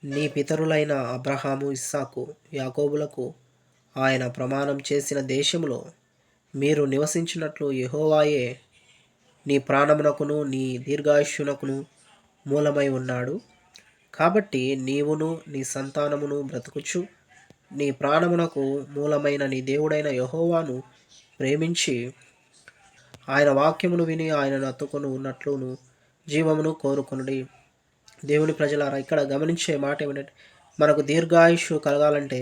నీ పితరులైన అబ్రహాము, ఇస్సాకు, యాకోబులకు ఆయన ప్రమాణం చేసిన దేశములో మీరు నివసించినట్లు యెహోవాయే నీ ప్రాణమునకును నీ దీర్ఘాయుష్యునకును మూలమై ఉన్నాడు. కాబట్టి నీవును నీ సంతానమును బ్రతుకుచు నీ ప్రాణమునకు మూలమైన నీ దేవుడైన యెహోవాను ప్రేమించి ఆయన వాక్యమును విని ఆయనను హత్తుకొని ఉన్నట్లును జీవమును కోరుకొనుడి. దేవుని ప్రజలారా, ఇక్కడ గమనించే మాట ఏమిటంటే, మనకు దీర్ఘాయుష్షు కలగాలంటే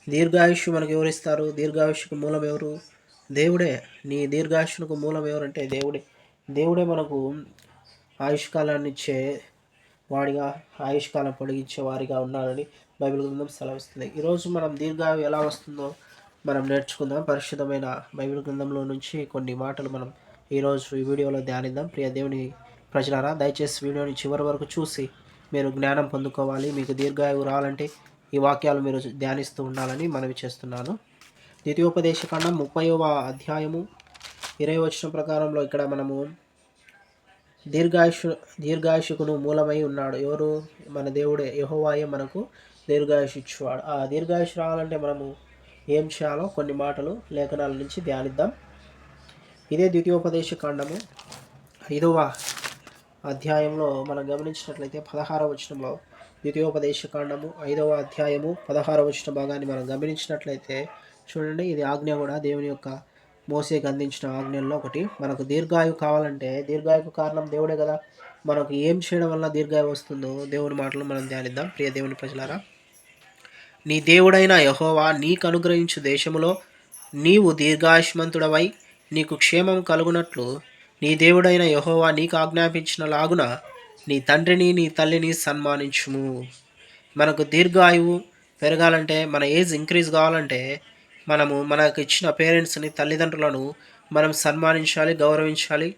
దీర్ఘాయుష్షు మనకు ఎవరిస్తారు? దీర్ఘాయుష్షుకు మూలం ఎవరు? దేవుడే. నీ దీర్ఘాయుష్షుకు మూలం ఎవరంటే దేవుడే. దేవుడే మనకు ఆయుష్కాలాన్ని ఇచ్చే వాడిగా, ఆయుష్కాలం పొడిగించే వారిగా ఉన్నారని బైబిల్ గ్రంథం సెలవిస్తుంది. ఈరోజు మనం దీర్ఘాయు ఎలా వస్తుందో మనం నేర్చుకుందాం. పరిశుద్ధమైన బైబిల్ గ్రంథంలో నుంచి కొన్ని మాటలు మనం ఈరోజు ఈ వీడియోలో ధ్యానిద్దాం. ప్రియ దేవుని ప్రజలారా, దయచేసి వీడియోని చివరి వరకు చూసి మీరు జ్ఞానం పొందుకోవాలి. మీకు దీర్ఘాయువు రావాలంటే ఈ వాక్యాలు మీరు ధ్యానిస్తూ ఉండాలని మనవి చేస్తున్నాను. ద్వితీయోపదేశకాండం 30వ అధ్యాయము 20వ వచనం ప్రకారంలో ఇక్కడ మనము దీర్ఘాయుషుకును మూలమై ఉన్నాడు. ఎవరు? మన దేవుడే, యెహోవాయే మనకు దీర్ఘాయుషు ఇచ్చేవాడు. ఆ దీర్ఘాయుషు రావాలంటే మనము ఏం చేయాలో కొన్ని మాటలు లేఖనాల నుంచి ధ్యానిద్దాం. ఇదే ద్వితీయోపదేశకాండము 5వ అధ్యాయంలో మనం గమనించినట్లయితే 16వ వచనంలో, ద్వితీయోపదేశకాండము 5వ అధ్యాయము 16వ వచన భాగాన్ని మనం గమనించినట్లయితే చూడండి. ఇది ఆజ్ఞ కూడా దేవుని యొక్క మోసేకి అందించిన ఆజ్ఞల్లో ఒకటి. మనకు దీర్ఘాయువు కావాలంటే దీర్ఘాయువుకు కారణం దేవుడే కదా. మనకు ఏం చేయడం వల్ల దీర్ఘాయువు వస్తుందో దేవుని మాటలు మనం ధ్యానిద్దాం. ప్రియ దేవుని ప్రజలారా, నీ దేవుడైన యెహోవా నీకు అనుగ్రహించు దేశములో నీవు దీర్ఘాయుష్మంతుడవై నీకు క్షేమం కలుగునట్లు నీ దేవుడైన యెహోవా నీకు ఆజ్ఞాపించిన లాగున నీ తండ్రిని నీ తల్లిని సన్మానించుము. మనకు దీర్ఘాయువు పెరగాలంటే, మన ఏజ్ ఇంక్రీజ్ కావాలంటే మనకు ఇచ్చిన పేరెంట్స్ని, తల్లిదండ్రులను మనం సన్మానించాలి, గౌరవించాలి,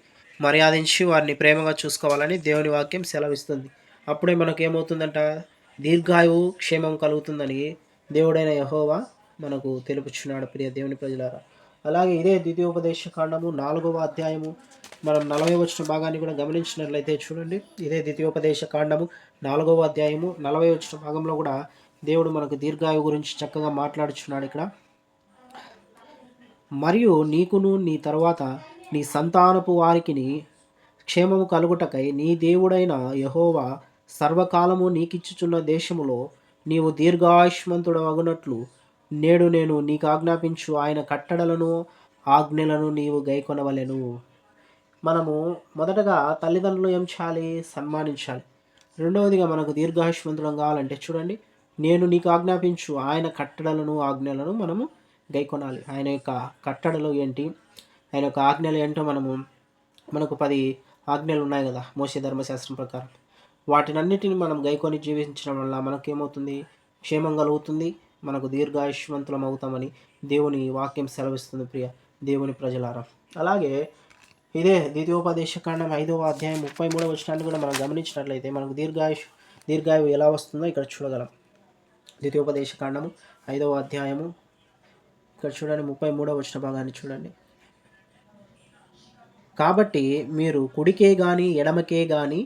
మర్యాదించి వారిని ప్రేమగా చూసుకోవాలని దేవుని వాక్యం సెలవిస్తుంది. అప్పుడే మనకేమవుతుందంట? దీర్ఘాయువు, క్షేమం కలుగుతుందని దేవుడైన యెహోవా మనకు తెలుపుచున్నాడు. ప్రియ దేవుని ప్రజలారా, అలాగే ఇదే ద్వితీయోపదేశకాండము 4వ అధ్యాయము మనం 40వ వచన భాగాన్ని కూడా గమనించినట్లయితే చూడండి. ఇదే ద్వితీయోపదేశకాండము 4వ అధ్యాయము 40వ వచన భాగంలో కూడా దేవుడు మనకు దీర్ఘాయువు గురించి చక్కగా మాట్లాడుచున్నాడు ఇక్కడ. మరియు నీకును నీ తరువాత నీ సంతానపు వారికిని క్షేమము కలుగుటకై నీ దేవుడైన యెహోవా సర్వకాలము నీకిచ్చుచున్న దేశములో నీవు దీర్ఘాయుష్మంతుడవగునట్లు నేడు నేను నీకు ఆజ్ఞాపించు ఆయన కట్టడలను ఆజ్ఞలను నీవు గైకొనవలెను. మనము మొదటగా తల్లిదండ్రులు ఏం చేయాలి? సన్మానించాలి. రెండవదిగా మనకు దీర్ఘాయుష్మంతుడం కావాలంటే చూడండి, నేను నీకు ఆజ్ఞాపించు ఆయన కట్టడలను ఆజ్ఞలను మనము గైకొనాలి. ఆయన యొక్క కట్టడలు ఏంటి, ఆయన యొక్క ఆజ్ఞలు ఏంటో మనకు 10 ఆజ్ఞలు ఉన్నాయి కదా మోషే ధర్మశాస్త్రం ప్రకారం. వాటినన్నిటిని మనం గైకొని జీవించడం వల్ల మనకేమవుతుంది? క్షేమం కలుగుతుంది, మనకు దీర్ఘాయుష్మంతులం అవుతామని దేవుని వాక్యం సెలవిస్తుంది. ప్రియ దేవుని ప్రజలారా, అలాగే ఇదే ద్వితీయోపదేశకాండం 5వ అధ్యాయం 33వ వచనాన్ని కూడా మనం గమనించినట్లయితే మనకు దీర్ఘాయువు ఎలా వస్తుందో ఇక్కడ చూడగలం. ద్వితీయోపదేశకాండము 5వ అధ్యాయము ఇక్కడ చూడండి, 33వ వచన భాగాన్ని చూడండి. కాబట్టి మీరు కుడికే గాని ఎడమకే గాని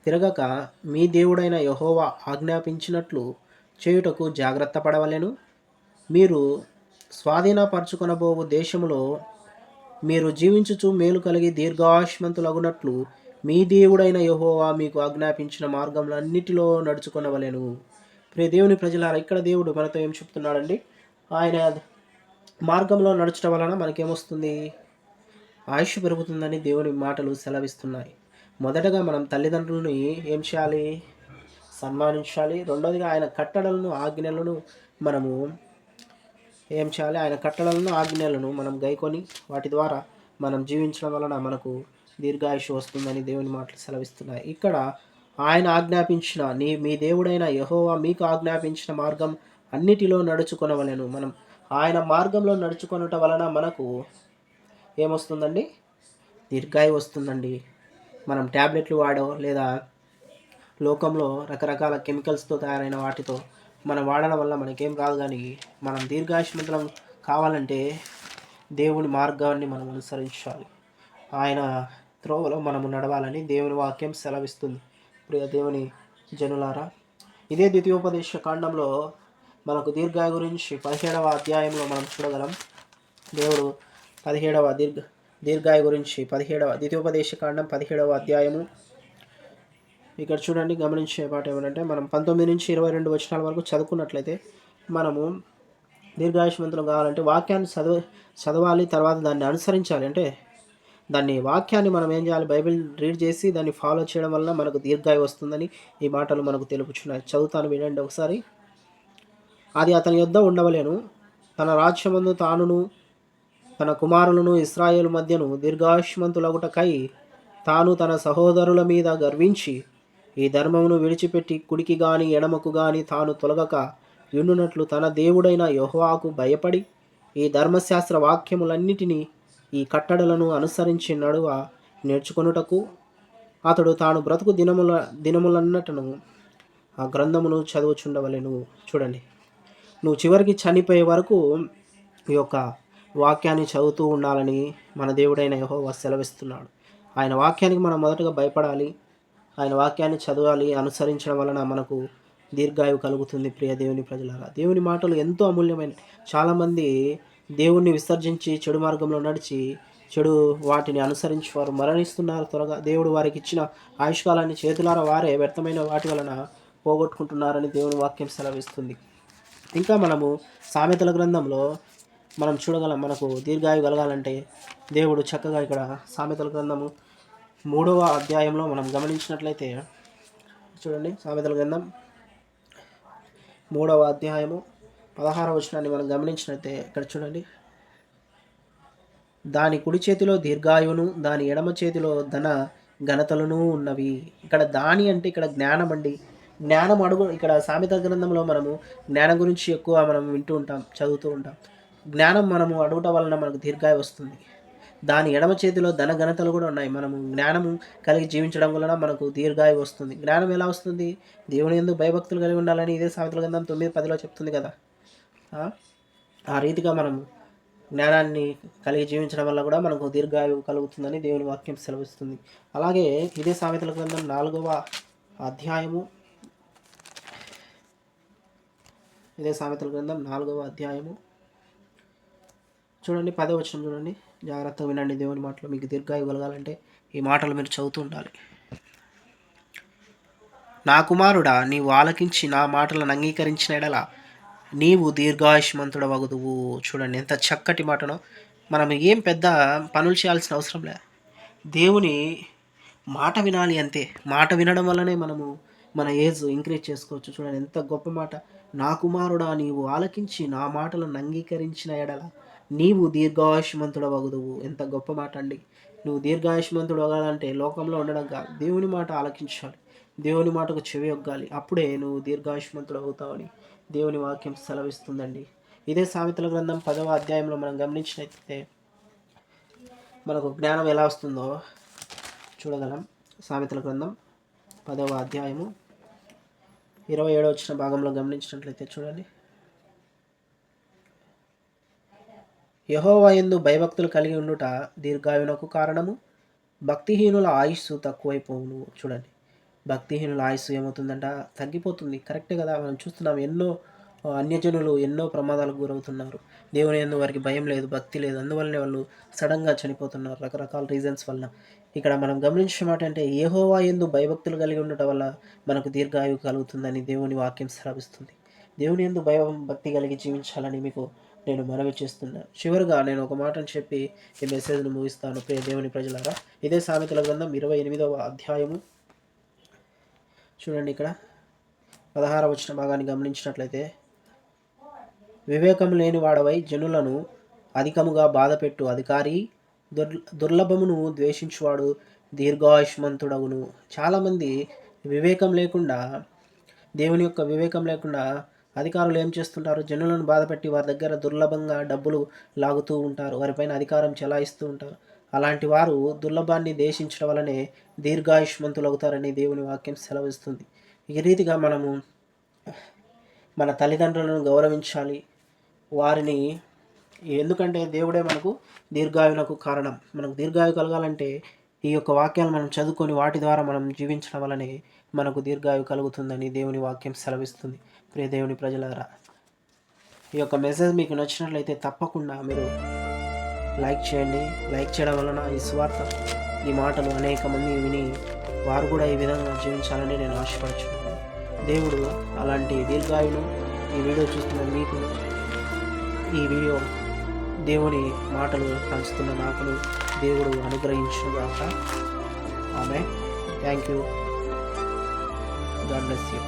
తిరగక మీ దేవుడైన యెహోవా ఆజ్ఞాపించినట్లు చేయుటకు జాగ్రత్త పడవలెను. మీరు స్వాధీనపరచుకొనబోవు దేశములో మీరు జీవించుచు మేలు కలిగి దీర్ఘాయుష్మంతులగునట్లు మీ దేవుడైన యెహోవా మీకు ఆజ్ఞాపించిన మార్గములన్నిటిలో నడుచుకొనవలెను. ప్రియ దేవుని ప్రజలారా, ఇక్కడ దేవుడు మనతో ఏం చెప్తున్నాడండి? ఆయన మార్గంలో నడచడం వలన మనకేమొస్తుంది? ఆయుష్ పెరుగుతుందని దేవుని మాటలు సెలవిస్తున్నాయి. మొదటగా మనం తల్లిదండ్రులని ఏం చేయాలి? సన్మానించాలి. రెండవదిగా ఆయన కట్టడలను ఆజ్ఞలను మనము ఏం చేయాలి? ఆయన కట్టడలను ఆజ్ఞలను మనం గైకొని వాటి ద్వారా మనం జీవించడం వలన మనకు దీర్ఘాయుషు వస్తుందని దేవుని మాటలు సెలవిస్తున్నాయి. ఇక్కడ ఆయన ఆజ్ఞాపించిన మీ దేవుడైన యెహోవా మీకు ఆజ్ఞాపించిన మార్గం అన్నిటిలో నడుచుకొనవలెను. మనం ఆయన మార్గంలో నడుచుకొనుట వలన మనకు ఏమొస్తుందండి? దీర్ఘాయువు వస్తుందండి. మనం ట్యాబ్లెట్లు వాడో లేదా లోకంలో రకరకాల కెమికల్స్తో తయారైన వాటితో మనం వాడడం వల్ల మనకేం రాదు. కానీ మనం దీర్ఘాయుష్మంతులం కావాలంటే దేవుని మార్గాన్ని మనం అనుసరించాలి. ఆయన త్రోవలో మనము నడవాలని దేవుని వాక్యం సెలవిస్తుంది. ప్రియ దేవుని జనులారా, ఇదే ద్వితీయోపదేశ కాండంలో మనకు దీర్ఘాయు గురించి 17వ అధ్యాయంలో మనం చూడగలం. దేవుడు 17వ దీర్ఘాయు గురించి ద్వితీయోపదేశ కాండం 17వ అధ్యాయము ఇక్కడ చూడండి. గమనించే మాట ఏమంటే, మనం 19 నుంచి 22 వచనాల వరకు చదువుకున్నట్లయితే మనము దీర్ఘాయుష్మంతులు కావాలంటే వాక్యాన్ని చదవాలి, తర్వాత దాన్ని అనుసరించాలి. అంటే దాన్ని వాక్యాన్ని మనం ఏం చేయాలి, బైబిల్ రీడ్ చేసి దాన్ని ఫాలో చేయడం వల్ల మనకు దీర్ఘాయు వస్తుందని ఈ మాటలు మనకు తెలుపుచున్నాయి. చదువుతాను, వినండి ఒకసారి. అది అతని యొద్ద ఉండవలేను, తన రాజ్యమందు తానును తన కుమారులను ఇశ్రాయేలు మధ్యను దీర్ఘాయుష్మంతులగుటకై తాను తన సహోదరుల మీద గర్వించి ఈ ధర్మమును విడిచిపెట్టి కుడికి గాని ఎడమకు గాని తాను తొలగక యుండునట్లు తన దేవుడైన యెహోవాకు భయపడి ఈ ధర్మశాస్త్ర వాక్యములన్నిటినీ ఈ కట్టడలను అనుసరించి నేర్చుకొనుటకు అతడు తాను బ్రతుకు దినములన్నటను ఆ గ్రంథమును చదువుచుండవలెను. చూడండి, నువ్వు చివరికి చనిపోయే వరకు ఈ యొక్క వాక్యాన్ని చదువుతూ ఉండాలని మన దేవుడైన యెహోవా సెలవిస్తున్నాడు. ఆయన వాక్యానికి మనం మొదటగా భయపడాలి, ఆయన వాక్యాన్ని చదవాలి. అనుసరించడం వలన మనకు దీర్ఘాయువు కలుగుతుంది. ప్రియ దేవుని ప్రజలారా, దేవుని మాటలు ఎంతో అమూల్యమైన. చాలామంది దేవుణ్ణి విసర్జించి చెడు మార్గంలో నడిచి చెడు వాటిని అనుసరించి వారు మరణిస్తున్నారు త్వరగా. దేవుడు వారికి ఇచ్చిన ఆయుష్కాలాన్ని చేతులారా వారే వ్యర్థమైన వాటి వలన పోగొట్టుకుంటున్నారని దేవుని వాక్యం సెలవిస్తుంది. ఇంకా మనము సామెతల గ్రంథంలో మనం చూడగలం. మనకు దీర్ఘాయువు కలగాలంటే దేవుడు చక్కగా ఇక్కడ సామెతల గ్రంథము 3వ అధ్యాయంలో మనం గమనించినట్లయితే చూడండి, సామెతల గ్రంథం 3వ అధ్యాయము 16వ వచనాన్ని మనం గమనించినట్లయితే ఇక్కడ చూడండి, దాని కుడి చేతిలో దీర్ఘాయువును దాని ఎడమ చేతిలో ఘనతలను ఉన్నవి. ఇక్కడ దాని అంటే ఇక్కడ జ్ఞానం అండి. జ్ఞానం ఇక్కడ సామెతల గ్రంథంలో మనము జ్ఞానం గురించి ఎక్కువ మనం వింటూ ఉంటాం, చదువుతూ ఉంటాం. జ్ఞానం మనము అడుగుట వలన మనకు దీర్ఘాయువు వస్తుంది. దాని ఎడమ చేతిలో ఘనతలు కూడా ఉన్నాయి. మనము జ్ఞానము కలిగి జీవించడం వలన మనకు దీర్ఘాయువు వస్తుంది. జ్ఞానం ఎలా వస్తుంది? దేవుని యందు భయభక్తులు కలిగి ఉండాలని ఇదే సామెతల గ్రంథం 9:10లో చెప్తుంది కదా. ఆ రీతిగా మనం జ్ఞానాన్ని కలిగి జీవించడం వల్ల కూడా మనకు దీర్ఘాయువు కలుగుతుందని దేవుని వాక్యం సెలవిస్తుంది. అలాగే ఇదే సామెతల గ్రంథం 4వ అధ్యాయము ఇదే సామెతల గ్రంథం 4వ అధ్యాయము చూడండి, 10వ వచనం చూడండి. జాగ్రత్తగా వినండి దేవుని మాటలు. మీకు దీర్ఘాయువు కలగాలంటే ఈ మాటలు మీరు చదువుతూ ఉండాలి. నా కుమారుడా, నీవు ఆలకించి నా మాటలను అంగీకరించిన ఎడల నీవు దీర్ఘాయుష్మంతుడవగుదువు. చూడండి ఎంత చక్కటి మాటనో. మనం ఏం పెద్ద పనులు చేయాల్సిన అవసరం లేదు, దేవుని మాట వినాలి అంతే. మాట వినడం వల్లనే మనము మన ఏజ్ ఇంక్రీజ్ చేసుకోవచ్చు. చూడండి ఎంత గొప్ప మాట. నా కుమారుడా, నీవు ఆలకించి నా మాటలను అంగీకరించిన ఎడల నీవు దీర్ఘాయుష్మంతుడవగుదువు. ఎంత గొప్ప మాట అండి. నువ్వు దీర్ఘాయుష్మంతుడు అవ్వాలంటే లోకంలో ఉండడం కాదు, దేవుని మాట ఆలకించాలి, దేవుని మాటకు చెవి ఒగ్గాలి. అప్పుడే నువ్వు దీర్ఘాయుష్మంతుడు అవుతావని దేవుని వాక్యం సెలవిస్తుందండి. ఇదే సామెతల గ్రంథం 10వ అధ్యాయంలో మనం గమనించినట్లయితే మనకు జ్ఞానం ఎలా వస్తుందో చూడగలం. సామెతల గ్రంథం 10వ అధ్యాయము 27వ వచన భాగంలో గమనించినట్లయితే చూడండి, యెహోవా యందు భయభక్తులు కలిగి ఉండుట దీర్ఘాయువునకు కారణము, భక్తిహీనుల ఆయుస్సు తక్కువైపోవును. చూడండి, భక్తిహీనుల ఆయుస్సు ఏమవుతుందంట, తగ్గిపోతుంది. కరెక్టే కదా. మనం చూస్తున్నాం ఎన్నో అన్యజనులు ఎన్నో ప్రమాదాలకు గురవుతున్నారు. దేవుని యందు వారికి భయం లేదు, భక్తి లేదు. అందువల్లనే వాళ్ళు సడన్గా చనిపోతున్నారు రకరకాల రీజన్స్ వల్ల. ఇక్కడ మనం గమనించే మాట అంటే యెహోవా యందు భయభక్తులు కలిగి ఉండటం వల్ల మనకు దీర్ఘాయువు కలుగుతుందని దేవుని వాక్యం శ్రావిస్తుంది. దేవుని యందు భక్తి కలిగి జీవించాలని మీకు నేను మనవి చేస్తున్నాను. చివరిగా నేను ఒక మాటను చెప్పి ఈ మెసేజ్ను ముగిస్తాను. ప్రియ దేవుని ప్రజలారా, ఇదే సామెతల గ్రంథం 28వ అధ్యాయము చూడండి, ఇక్కడ 16వ వచన భాగాన్ని గమనించినట్లయితే, వివేకం లేని వాడవై జనులను అధికముగా బాధపెట్టు అధికారి దుర్లభమును ద్వేషించువాడు దీర్ఘాయుష్మంతుడగును. చాలామంది వివేకం లేకుండా, దేవుని యొక్క వివేకం లేకుండా అధికారులు ఏం చేస్తుంటారు, జనులను బాధపెట్టి వారి దగ్గర దుర్లభంగా డబ్బులు లాగుతూ ఉంటారు, వారిపైన అధికారం చెలాయిస్తూ ఉంటారు. అలాంటి వారు దుర్లభాన్ని దేశించడం వల్లనే దీర్ఘాయుష్మంతులు అవుతారని దేవుని వాక్యం సెలవిస్తుంది. ఈ రీతిగా మనము మన తల్లిదండ్రులను గౌరవించాలి, వారిని. ఎందుకంటే దేవుడే మనకు దీర్ఘాయువునకు కారణం. మనకు దీర్ఘాయువు కలగాలంటే ఈ యొక్క వాక్యాలు మనం చదువుకొని వాటి ద్వారా మనం జీవించడం వల్లనే మనకు దీర్ఘాయువు కలుగుతుందని దేవుని వాక్యం సెలవిస్తుంది. ప్రియ దేవుని ప్రజలారా, ఈ యొక్క మెసేజ్ మీకు నచ్చినట్లయితే తప్పకుండా మీరు లైక్ చేయండి. లైక్ చేయడం వలన ఈ స్వార్థ, ఈ మాటలు అనేక మంది విని వారు కూడా ఈ విధంగా జీవించాలని నేను ఆశపడుచున్నాను. దేవుడు అలాంటి దీర్ఘాయువును ఈ వీడియో చూస్తున్న మీకు, ఈ వీడియో దేవుని మాటలు పంచుతున్న నాకును దేవుడు అనుగ్రహించుగాక. ఆమె. Thank you. God bless you.